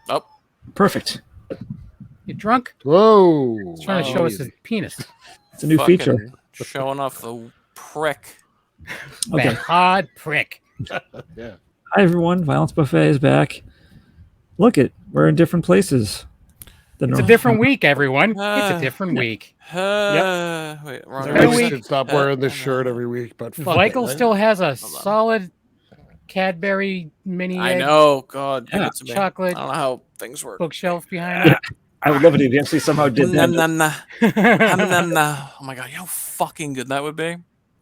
Oh, Perfect. You drunk? Whoa! He's trying to show us his penis. It's a new feature. Showing off the prick. Okay. That hard prick. Yeah. Hi everyone, Violence Buffet is back. Look we're in different places. It's a different week, everyone. It's a different week. Wait, wrong. Every I week- should stop wearing this shirt every week, but fuck Michael it, still has a solid Cadbury mini I egg know. God, give Yeah. it to me. chocolate I don't know how things work. bookshelf behind it. I would love it if you actually somehow did that. Oh my god, you know how fucking good that would be.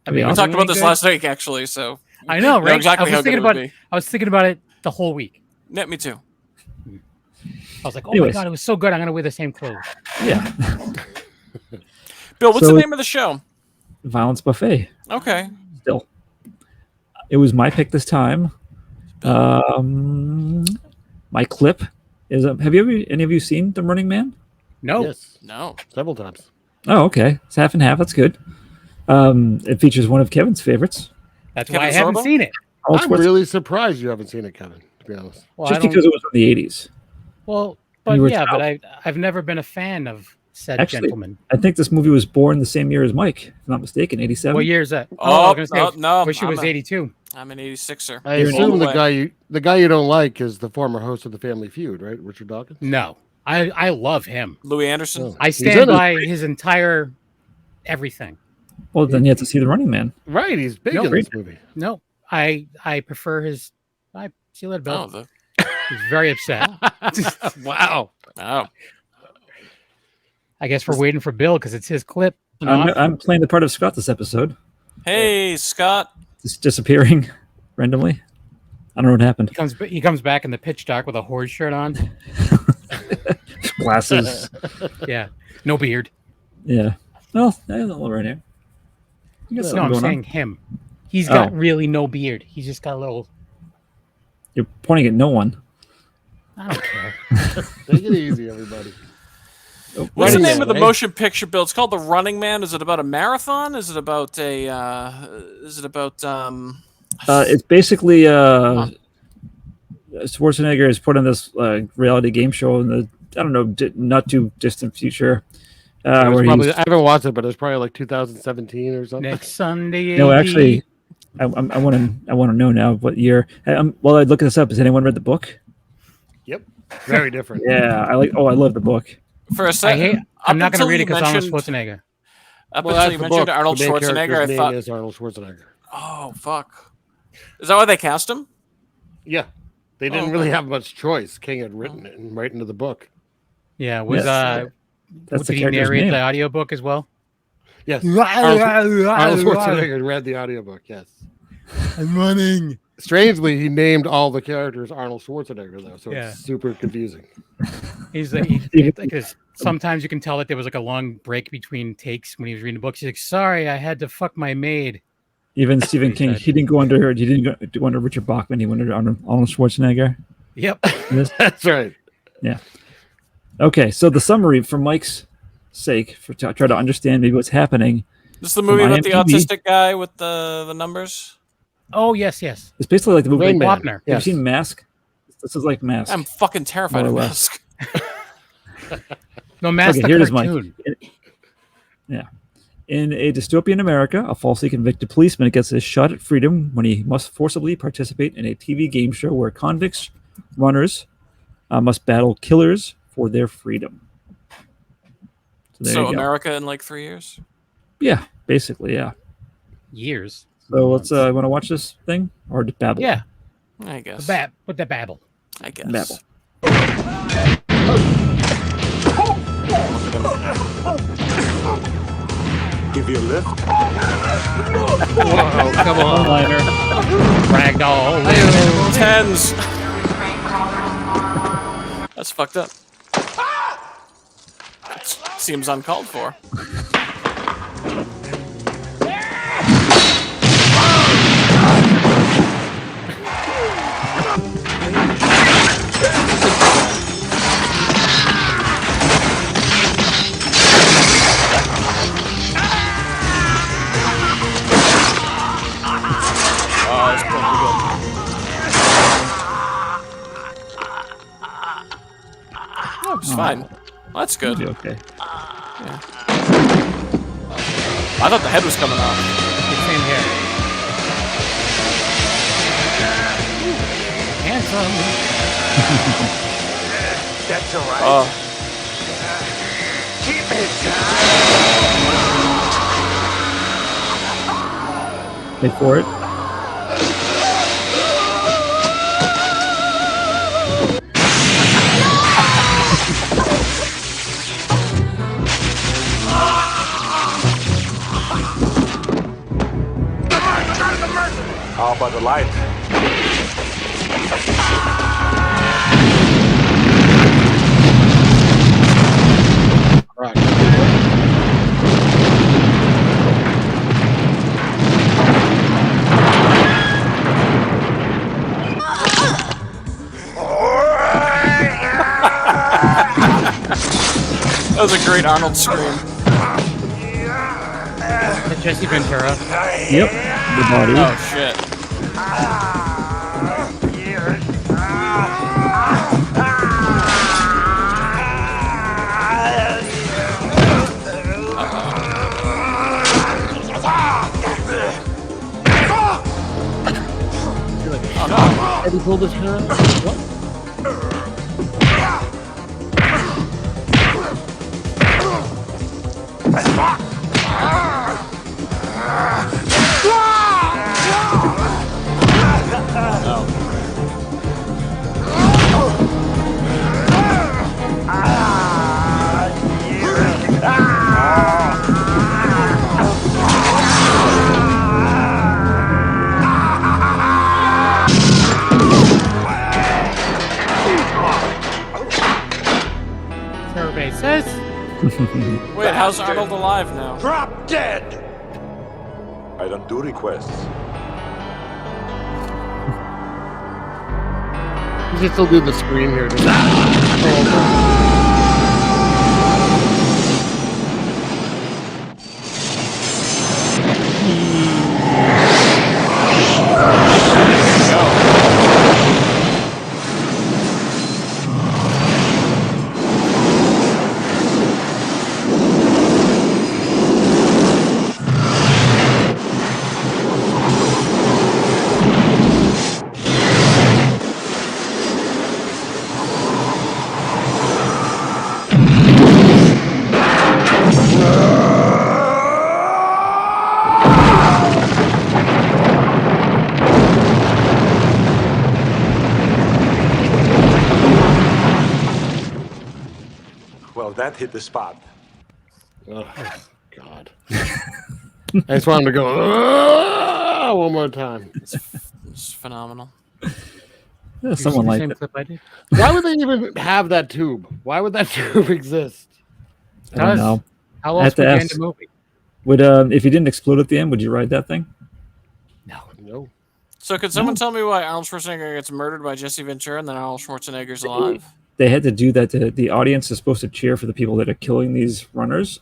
I mean, We talked about this good. last week, actually. So I know, you right? exactly how good it would be. I was thinking about it the whole week. Yeah, me too. I was like, oh Anyways. my god, it was so good. I'm gonna wear the same clothes. Yeah. Bill, what's So- the name of the show? Violence Buffet. Okay. Still. It was my pick this time. My clip is have any of you seen The Running Man? No, Yes, No. several times. Oh, okay. It's half and half. That's good. It features one of Kevin's favorites. that's Kevin why I haven't Sorbo? seen it. Arnold I'm Schwarzenegger, really surprised you haven't seen it, Kevin. To be honest. Well, just because it was from the 80s. Well, You were but yeah, child. but I've never been a fan of said Actually, gentleman. I think this movie was born the same year as Mike, if I'm not mistaken, 87. What year is that? Oh, I was gonna say, no, wish it was I'm a- 82. I'm an 86er. I You're an assume old the guy you don't like is the former host of the Family Feud, right? Richard Dawkins. No, I love him. Louis Anderson. Oh. I He's stand in it. by his entire everything. Well, then you have to see The Running Man. Right, he's big No, in this movie. No, I prefer his. I see you later, Bill. Oh, He's very upset. Wow. oh. I guess we're waiting for Bill because it's his clip. You know, I'm playing the part of Scott this episode, Hey, Scott. just disappearing randomly. I don't know what happened. he comes back in the pitch dark with a horse shirt on. Glasses. Yeah, no beard. Yeah. Well, I have a little right here. You got No, something I'm going on. saying him. He's got Oh. really no beard. He's just got a little. You're pointing at no one. I don't care. Take it easy, everybody. What's the Running name Man, of the eh? motion picture, Bill? It's called The Running Man. Is it about a marathon? Is it about a? It's basically Schwarzenegger is put on this reality game show in the not too distant future. It was Where probably, he's, I haven't watched it, but it's probably like 2017 or something. Next Sunday. no, actually, I want to know now what year. While I look this up, has anyone read the book? Yep. Very different. Yeah, I love the book. For a I second, hate. I'm not going to read it because Arnold Schwarzenegger. Up Well, until that's you the mentioned book. Arnold The main Schwarzenegger, character's I name thought, is Arnold Schwarzenegger. oh fuck, is that why they cast him? Yeah. They didn't okay. really have much choice. King had written it and right into the book. Yeah, was Yes. did That's the he character's narrate name. the audiobook as well? Yes. Arnold Schwarzenegger read the audiobook, yes. I'm running. Strangely, he named all the characters Arnold Schwarzenegger, though, so Yeah. it's super confusing. He's because sometimes you can tell that there was like a long break between takes when he was reading the book. He's like, "Sorry, I had to fuck my maid." Even Stephen King, he didn't go under Richard Bachman. He went under Arnold Schwarzenegger. Yep. That's right. Okay, so the summary for Mike's sake, to try to understand maybe what's happening, This is the movie From about the IMDb. autistic guy with the numbers. Oh yes, yes. it's basically like the movie. Rain Man. Wapner. Have Yes. you seen Mask? This is like Mask. I'm fucking terrified of More or less. Mask. No, Mask Okay, the here it is, Mike. cartoon. In a dystopian America, a falsely convicted policeman gets his shot at freedom when he must forcibly participate in a TV game show where convicts, runners, must battle killers for their freedom. There So you go. America in like 3 years. Yeah, basically, yeah. Years. So let's want to watch this thing or just babble? Yeah. I guess. With the babble. I guess. Babble. Give you a lift? Whoa, come on. Liner. Ragdoll. Tens. That's fucked up. That seems uncalled for. Oh, that's pretty good. fine. Well, that's good. Be okay. I thought the head was coming off. Same here. Handsome. That's all right. Keep it down. Wait for it. How about the light? Right. That was a great Arnold scream. Jesse Ventura. Yep. The body. Oh shit. Have you pulled his hair out? What? Survey says. Wait, how's Arnold alive now? Drop dead! I don't do requests. You should still do the scream here. Well, that hit the spot. Oh, God. I just want him to go "Ah!" one more time. It's phenomenal. Yeah, someone the like same it. clip I did. Why would they even have that tube? Why would that tube exist? I don't know. How I have else to would you ask. end a movie? Would if you didn't explode at the end, would you ride that thing? No. So could someone tell me why Arnold Schwarzenegger gets murdered by Jesse Ventura and then Arnold Schwarzenegger's alive? They had to do that. The audience is supposed to cheer for the people that are killing these runners,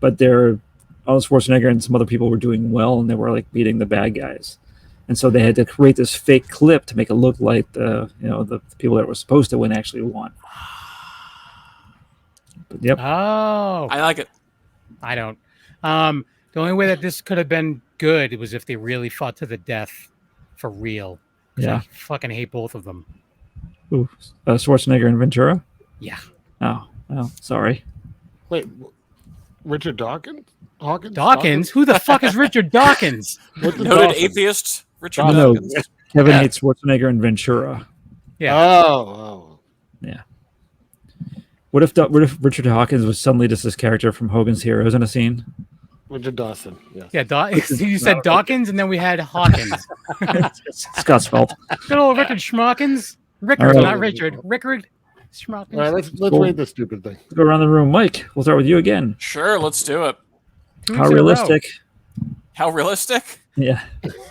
but Arnold Schwarzenegger and some other people were doing well, and they were like beating the bad guys, and so they had to create this fake clip to make it look like the people that were supposed to win actually won. But yep. Oh, I like it. I don't. The only way that this could have been good was if they really fought to the death for real. 'Cause Yeah. I fucking hate both of them. Ooh, Schwarzenegger and Ventura. Yeah. Oh, well, sorry. Wait, Richard Dawkins? Dawkins? Who the fuck is Richard Dawkins? What the Noted Dawson? atheist Richard No, Dawkins. Kevin Yeah. hates Schwarzenegger and Ventura. Yeah. Oh. Yeah. What if Richard Dawkins was suddenly just this character from Hogan's Heroes in a scene? Richard Dawson. Yes. Yeah, you said Dawkins and then we had Hawkins. Scott's fault. Good old Richard Schmockins. Rickard, All right. not Richard. Rickard Schmockins. All right, let's Cool. rate this stupid thing. Let's go around the room. Mike, we'll start with you again. Sure, let's do it. 2 How weeks in a row. realistic? How realistic? Yeah.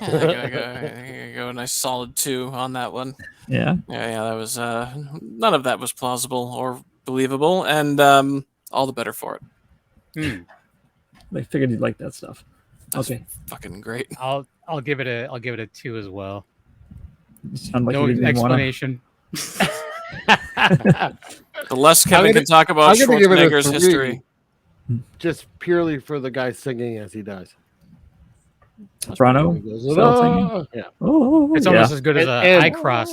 I go a nice solid 2 on that one. Yeah. Yeah, that was none of that was plausible or believable, and all the better for it. I figured you'd like that stuff. That's Okay. fucking great. I'll give it a 2 as well. You sound like No you didn't wanna... explanation. The less Kevin can talk about I'm gonna give it a Schwarzenegger's 3, history. just purely for the guy singing as he dies. Soprano. Cell singing. Yeah, Oh, It's yeah. almost as good as And- eye cross.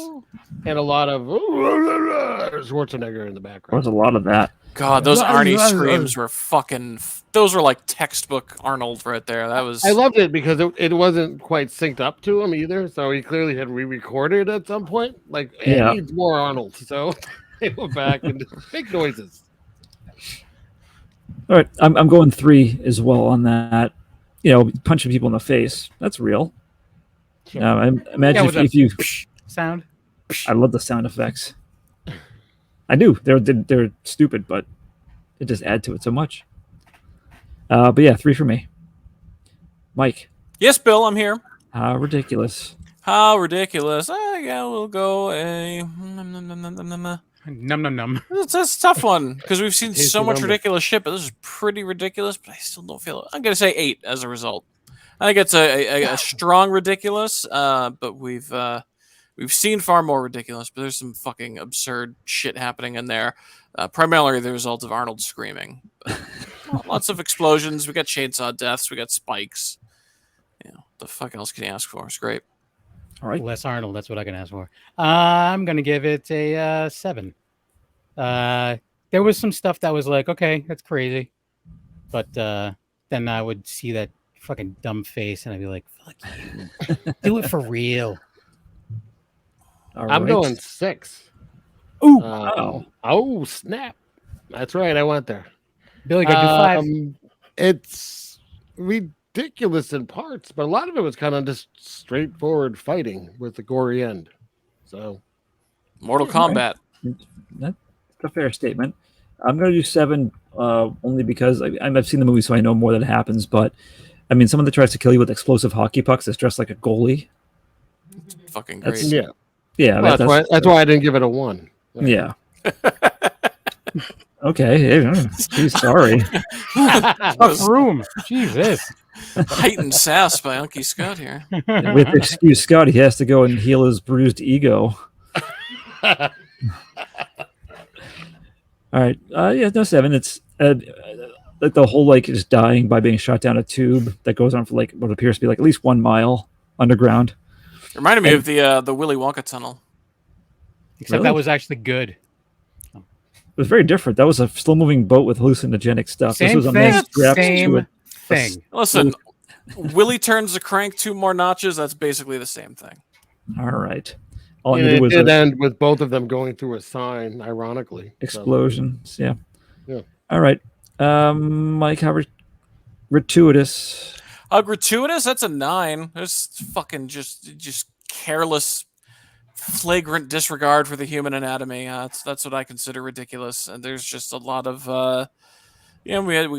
and a lot of Schwarzenegger in the There was background. a lot of that. God, those Arnie screams were fucking. Those were like textbook Arnold right there. That was. I loved it because it wasn't quite synced up to him either, so he clearly had re-recorded at some point. Like, it Yeah. needs more Arnold, so they went back and make noises. All right, I'm going 3 as well on that. You know, punching people in the face. That's real. Sure. I imagine with if you. Sound. I love the sound effects. I do. They're stupid, but it just add to it so much. But yeah, 3 for me. Mike, Yes, Bill, I'm here. how ridiculous. How ridiculous. Yeah, we'll go a. Num num num. That's a tough one because we've seen Tasty so much number. ridiculous shit, but this is pretty ridiculous. But I still don't feel it. I'm gonna say 8 as a result. I think it's a strong ridiculous, but we've seen far more ridiculous. But there's some fucking absurd shit happening in there, primarily the result of Arnold screaming. But lots of explosions. We got chainsaw deaths. We got spikes. You know, the fuck else can you ask for? It's great. All right. Less Arnold. That's what I can ask for. I'm gonna give it a 7. There was some stuff that was like, okay, that's crazy, but then I would see that fucking dumb face and I'd be like, fuck you, do it for real. All I'm right. going 6. Ooh, Wow. Oh, snap. That's right. I went there. Billy, gotta do 5. It's ridiculous in parts, but a lot of it was kind of just straightforward fighting with the gory end. So, Mortal Yeah, Kombat. That's a fair statement. I'm going to do 7 only because I've seen the movie, so I know more that happens. But I mean, someone that tries to kill you with explosive hockey pucks is dressed like a goalie. Fucking great. That's- yeah. Yeah, Well, that's why I didn't give it a 1. Yeah. Okay. Geez, sorry. Tough room. Jesus. Heightened sass by Unky Scott here. With excuse Scott, he has to go and heal his bruised ego. All right. Yeah, no 7. It's like the whole like just dying by being shot down a tube that goes on for like what appears to be like at least 1 mile underground. Reminded me of the Willy Wonka tunnel. Except Really? that was actually good. It was very different. That was a slow moving boat with hallucinogenic stuff. This Same was a thing. man strapped to Same it. thing. Listen, Willie turns the crank 2 more notches. That's basically the same thing. All right. All I And needed it was did an end with both of them going through a sign, ironically. So, explosions. Yeah. Yeah. All right. Mike, how gratuitous. Gratuitous? That's a 9. There's fucking just careless, flagrant disregard for the human anatomy. That's what I consider ridiculous. And there's just a lot of, we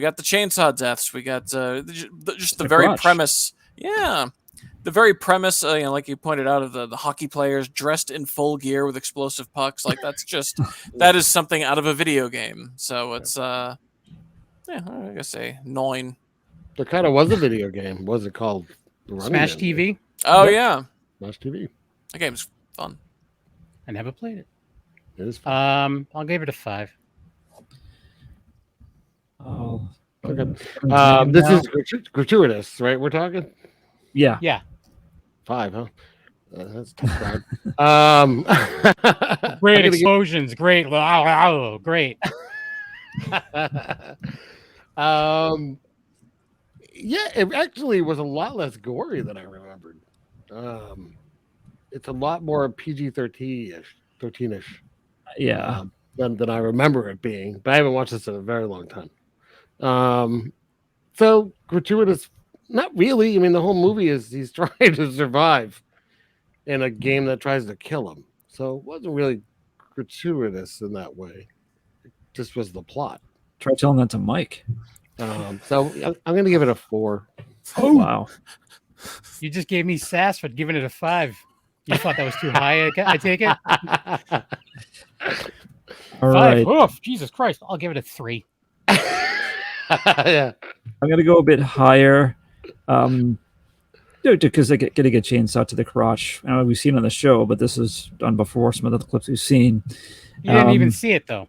got the chainsaw deaths. We got just the very crotch. premise. Yeah. The very premise, like you pointed out, of the hockey players dressed in full gear with explosive pucks, like that is something out of a video game. So it's, I guess a 9. There kind of was a video game. Was it called The Running Smash Man? TV. Oh Yep. yeah, Smash TV. that game's fun. I never played it. It is fun. I'll give it a 5. Oh. Okay. Now? This is gratuitous, right? We're talking Yeah. Yeah. 5, huh? That's a tough crowd. I'm Great gonna explosions. Great. Great. Yeah, it actually was a lot less gory than I remembered. It's a lot more PG-13-ish Yeah. than I remember it being. But I haven't watched this in a very long time. So gratuitous, not really. I mean, the whole movie is he's trying to survive in a game that tries to kill him. So it wasn't really gratuitous in that way. It just was the plot. Try telling that to Mike. So I'm going to give it a 4. Oh, wow. You just gave me sass for giving it a 5. You thought that was too high. I take it. All 5. right. Oof, Jesus Christ. I'll give it a 3. Yeah. I'm going to go a bit higher. Because they get a chainsaw to the crotch. I don't know, we've seen it on the show, but this is done before some of the clips we've seen. You didn't even see it though.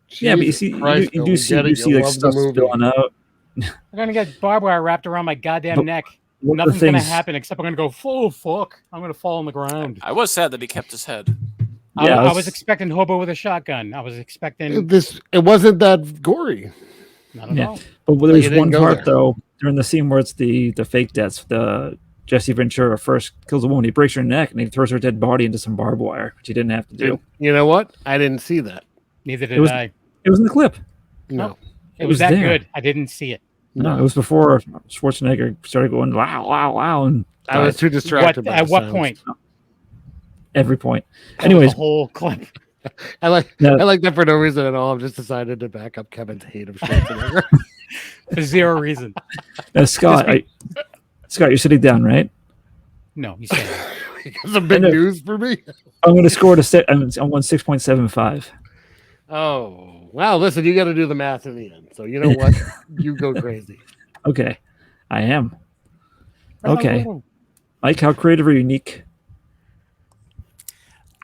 Yeah, but you Jesus see, Christ, you Bill, do we see, get it. you see You like love the stuff movie. spilling out. I'm gonna get barbed wire wrapped around my goddamn But neck. one of the Nothing's gonna things- happen except I'm gonna go, oh fuck, I'm gonna fall on the ground. I was sad that he kept his head. Yeah, I was expecting Hobo with a shotgun. I was expecting It wasn't that gory. not at Yeah. all. But you there's didn't one go part there. though during the scene where it's the fake deaths. The Jesse Ventura first kills a woman. He breaks her neck and he throws her dead body into some barbed wire, which he didn't have to do. You know what? I didn't see that. Neither It did was- I. It was in the clip. No. It was was that there. good. I didn't see it. No, it was before Schwarzenegger started going wow, wow, wow, and I was died too distracted. At what point? every point. That was Anyways, the whole clip. I like No. I like that for no reason at all. I've just decided to back up Kevin's hate of Schwarzenegger. For zero reason. Scott, Scott, you're sitting down, right? No, you said It's a big I know. news for me. I'm going to score it I'm on 6.75. Oh wow! Listen, you got to do the math in the end. So you know what? You go crazy. Okay, I am. Okay, Mike, how creative or unique?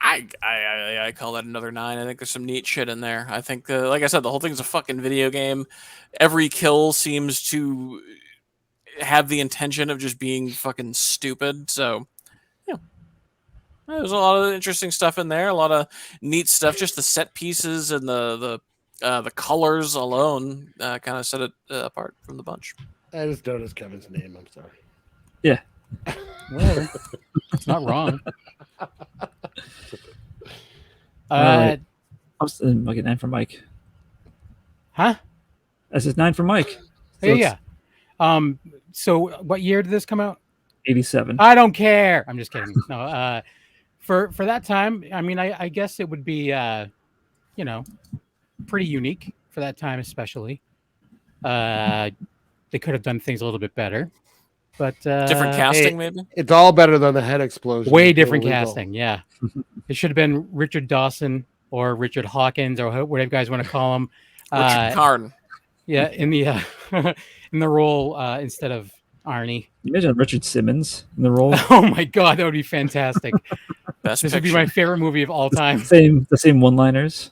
I call that another 9. I think there's some neat shit in there. I think, like I said, the whole thing's a fucking video game. Every kill seems to have the intention of just being fucking stupid. So, yeah, there's a lot of interesting stuff in there. A lot of neat stuff. Just the set pieces and the colors alone kind of set it apart from the bunch. I just noticed Kevin's name. I'm sorry. Yeah. Whatever. It's not wrong. right. Okay, 9 for Mike. Huh? That's just 9 for Mike. So Yeah. So what year did this come out? 87. I don't care. I'm just kidding. No. For that time, I mean, I guess it would be, pretty unique for that time, especially. They could have done things a little bit better, but Different casting, maybe. It's all better than the head explosion. way different Illegal. casting. Yeah, it should have been Richard Dawson or Richard Hawkins or whatever you guys want to call him. Richard Karn. Yeah, in the in the role instead of Arnie. You imagine Richard Simmons in the role. Oh my god, that would be fantastic. Best This would be picture. my favorite movie of all time. The same one-liners.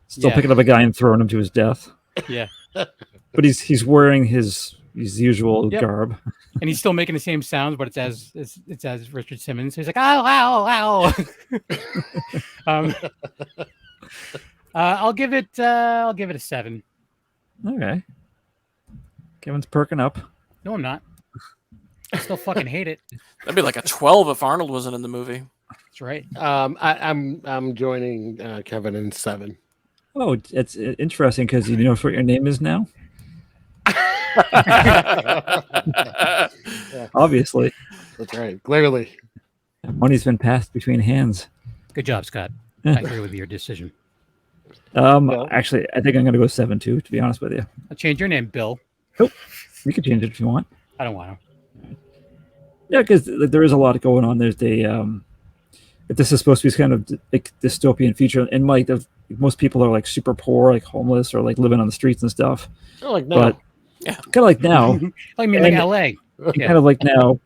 Still Yeah. picking up a guy and throwing him to his death. Yeah, But he's wearing his usual Yep. garb. and he's still making the same sounds, but it's as Richard Simmons. He's like, ow, ow, ow. I'll give it a 7. Okay. Kevin's perking up. No, I'm not. I still fucking hate it. That'd be like a 12 if Arnold wasn't in the movie. That's right. I'm joining Kevin in 7. Oh, it's interesting because you know what your name is now? Obviously. That's right. Clearly. Money's been passed between hands. Good job, Scott. I agree with your decision. Actually, I think I'm going to go 7 too, to be honest with you. I'll change your name, Bill. You can change it if you want. I don't want to. Yeah, because there is a lot going on. There's if this is supposed to be kind of like dystopian future, and like most people are like super poor, like homeless, or like living on the streets and stuff. Oh, like no. But kind of like now, I mean, like And- L.A. Yeah. kind of like now,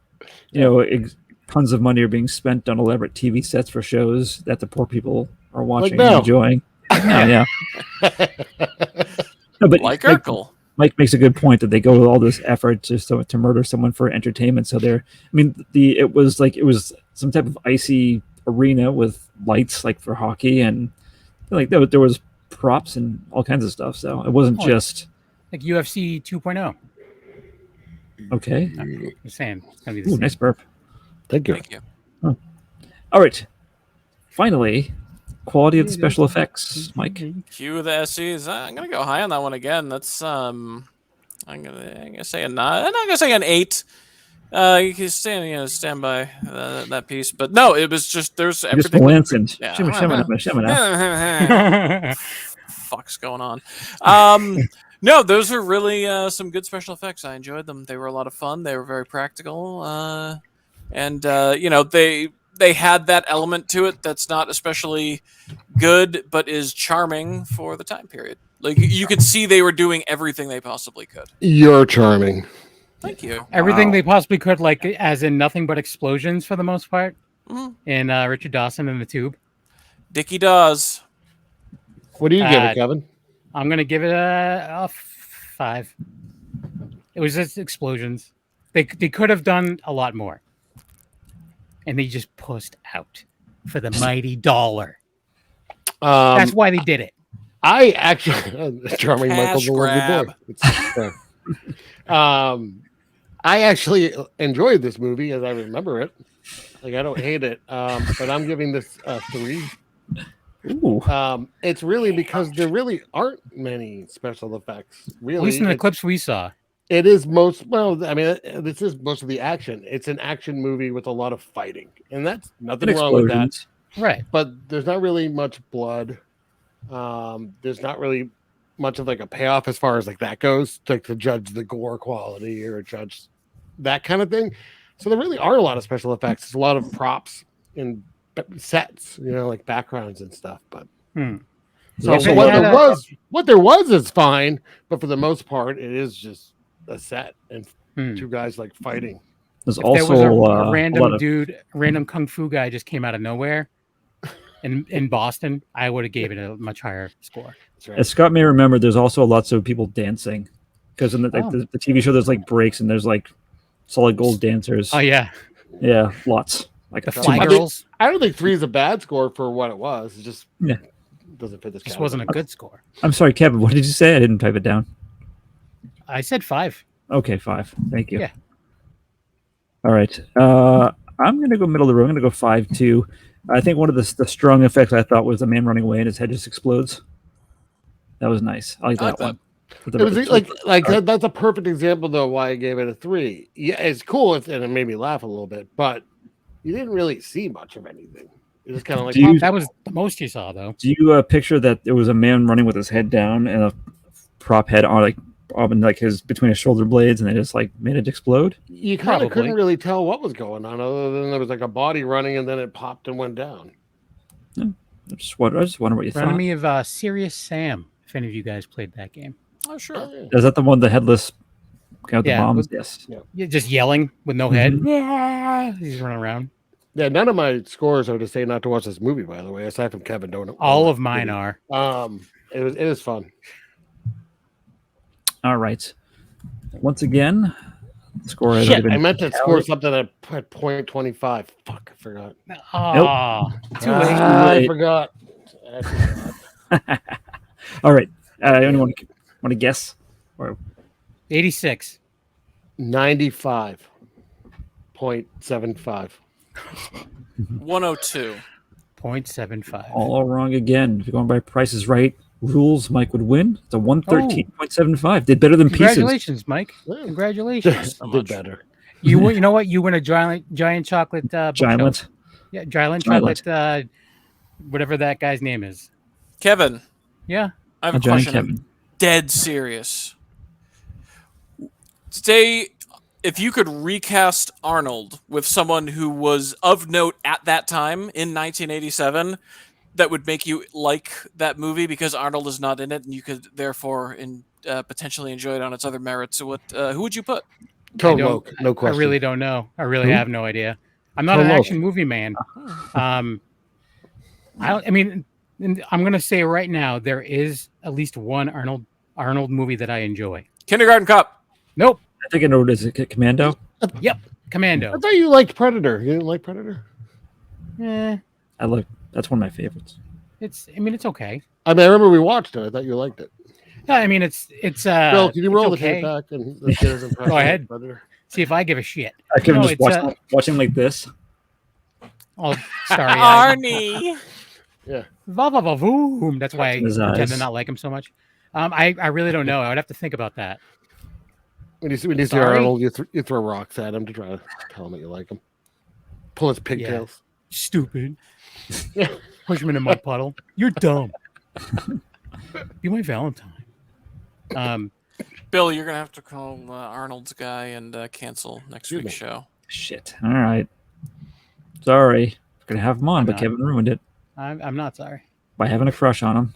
tons of money are being spent on elaborate TV sets for shows that the poor people are watching now. and enjoying. Yeah. No, but Like Urkel. Mike makes a good point that they go with all this effort just to murder someone for entertainment. So it was some type of icy arena with lights like for hockey, and like there was props and all kinds of stuff. So it wasn't just Like UFC 2.0. okay. I'm just saying. It's going to be the Ooh, same. nice burp. Thank you. Thank you. All right. Finally, quality of the special effects, Mike. Cue the SCs. I'm gonna go high on that one again. That's I'm gonna say a 9. I'm not gonna say an 8. You can stand by that piece, but no, it was just there's Just everything. glancing. Yeah. Shimmy. Fuck's going on? No, those are really some good special effects. I enjoyed them. They were a lot of fun. They were very practical, and they had that element to it that's not especially good, but is charming for the time period. Like you could see they were doing everything they possibly could. You're charming. Thank you. Everything Wow. they possibly could, like as in nothing but explosions for the most part. Mhm. In Richard Dawson in the tube. Dickie Dawes. What do you give Uh, it, Kevin? I'm gonna give it a 5. It was just explosions. They could have done a lot more, and they just pussed out for the mighty dollar. That's why they did it. I actually, charming Michael, Cash the lovely grab. boy. I actually enjoyed this movie as I remember it. Like I don't hate it, but I'm giving this a 3. Ooh. It's really because there really aren't many special effects. Really, At least in the it's- clips we saw. It is most well. I mean, this is most of the action. It's an action movie with a lot of fighting, and that's nothing And wrong with that. explosions. Right. But there's not really much blood. There's not really much of like a payoff as far as like that goes, like to judge the gore quality or judge that kind of thing. So there really are a lot of special effects. There's a lot of props and sets, like backgrounds and stuff. But so also what there was is fine, but for the most part, it is just a set and two guys like fighting. There's If also there was a a random lot of, dude, a random kung fu guy just came out of nowhere in Boston, I would have gave it a much higher score. That's right. as Scott may remember, there's also lots of people dancing because in the TV show there's like breaks and there's like solid gold dancers. Oh yeah, Yeah, lots. Like the too fly much. girls. I don't think 3 is a bad score for what it was. It just Yeah. doesn't fit this. Just wasn't a good score. I'm sorry, Kevin. What did you say? I didn't type it down. I said 5. Okay, 5. Thank you. Yeah. All right. I'm going to go middle of the road. I'm going to go 5 too. I think one of the strong effects I thought was the man running away and his head just explodes. That was nice. I like that one. With It was the- that's a perfect example though why I gave it a 3. Yeah, it's cool and it made me laugh a little bit, but you didn't really see much of anything. It was kind of like Do you- That was the most you saw, though. Do you picture that there was a man running with his head down and a prop head on his between his shoulder blades, and they just like made it explode? you kind of Probably. couldn't really tell what was going on other than there was like a body running and then it popped and went down. I just wonder what you Reminded thought. me of Serious Sam. If any of you guys played that game, Oh, sure. Is that the one, the headless guy with the Yeah, bombs? with- Yes. yeah, just yelling with no head. He's running around. Yeah, none of my scores are to say not to watch this movie, by the way, aside from Kevin. Don't All of mine are. It is fun. All right. Once again, the score has Shit, already been I meant to tallied. score something at .25. Fuck, I forgot. Oh, too late. I late. forgot. All right. Anyone want to guess? Or 86. 95.75. 102. 0.75. all wrong again? If you're going by Price is Right rules, Mike would win. It's a 113.75. Did better than Pieces. Congratulations, Mike. Yeah. Congratulations. So Did much. better. You know what? You win a giant chocolate bookshelf. Giant. Yeah, giant Giant. chocolate. Whatever that guy's name is. Kevin, Yeah. I have A a giant question. I'm Kevin. dead serious. Say, if you could recast Arnold with someone who was of note at that time in 1987, that would make you like that movie because Arnold is not in it, and you could therefore potentially enjoy it on its other merits. So, who would you put? Tone don't- Loc, no question. I really don't know. I really Who? have no idea. I'm not Tone an Loc. action movie man. I mean, I'm gonna say right now there is at least one Arnold movie that I enjoy. Kindergarten Cop. Nope. I think I know what it is. Commando? Yep. I Commando. thought you liked Predator. You didn't like Predator? That's one of my favorites. It's okay. I mean, I remember we watched it. I thought you liked it. Yeah, I mean it's Bill, can you roll it's the okay. tape back and let's get his impression Go ahead. of Predator? See if I give a shit. I can No, just it's, watch him like this. Oh, sorry. Arnie. Voom. That's why I In his pretend to eyes. not like him so much. I really don't know. I would have to think about that. When you see Sorry? Arnold, you throw rocks at him to try to tell him that you like him. Pull his pigtails. Stupid. Yeah. Push him in a mud puddle. You're dumb. Be my Valentine. Bill, you're gonna have to call Arnold's guy and cancel next Excuse week's me. show. Shit. All right. Sorry. Gonna have him on, I'm but not. Kevin ruined it I'm not sorry. by having a crush on him.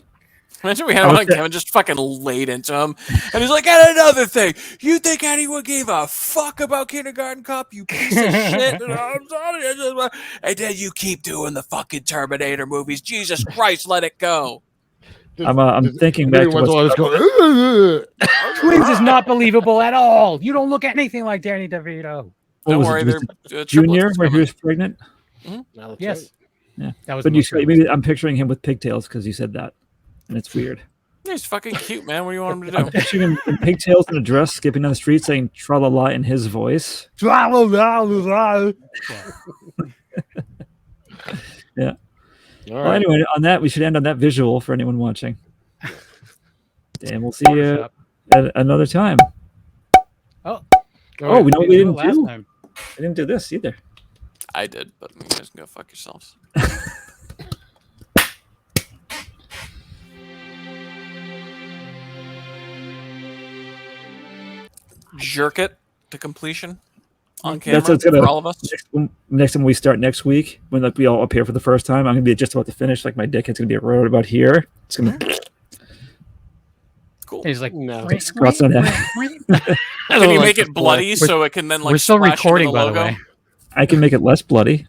Imagine we had I him was on gonna- Kevin just fucking laid into him, and he's like, "And another thing, you think anyone gave a fuck about Kindergarten Cop? You piece of shit!" And I'm sorry, and then you keep doing the fucking Terminator movies. Jesus Christ, let it go. I'm thinking back to once in a while, what's just go. Twins is not believable at all. You don't look anything like Danny DeVito. what Don't was worry, it? they're Was it triplets Junior that's where he coming. was pregnant? Yes, Yeah, that was. but the you most said realistic. maybe I'm picturing him with pigtails because you said that, and it's weird. He's fucking cute, man. What do you want him to I'm do? picturing him in pigtails and a dress, skipping down the street, saying "tra la la" in his voice. Yeah. Yeah. All Well, right. anyway, on that, we should end on that visual for anyone watching. And we'll see you Photoshop. at another time. Oh, Oh, we know what we did didn't last do. time. I didn't do this either. I did, but you guys can go fuck yourselves. Jerk it to completion on camera That's what's gonna for all of us. next time we start next week when like we all appear for the first time. I'm gonna be just about to finish. Like my dickhead's gonna be right about here. It's gonna Cool. He's like, No. squats on that. Can you make it bloody so it can then like we're still splash into recording, the by the logo? way. I can make it less bloody.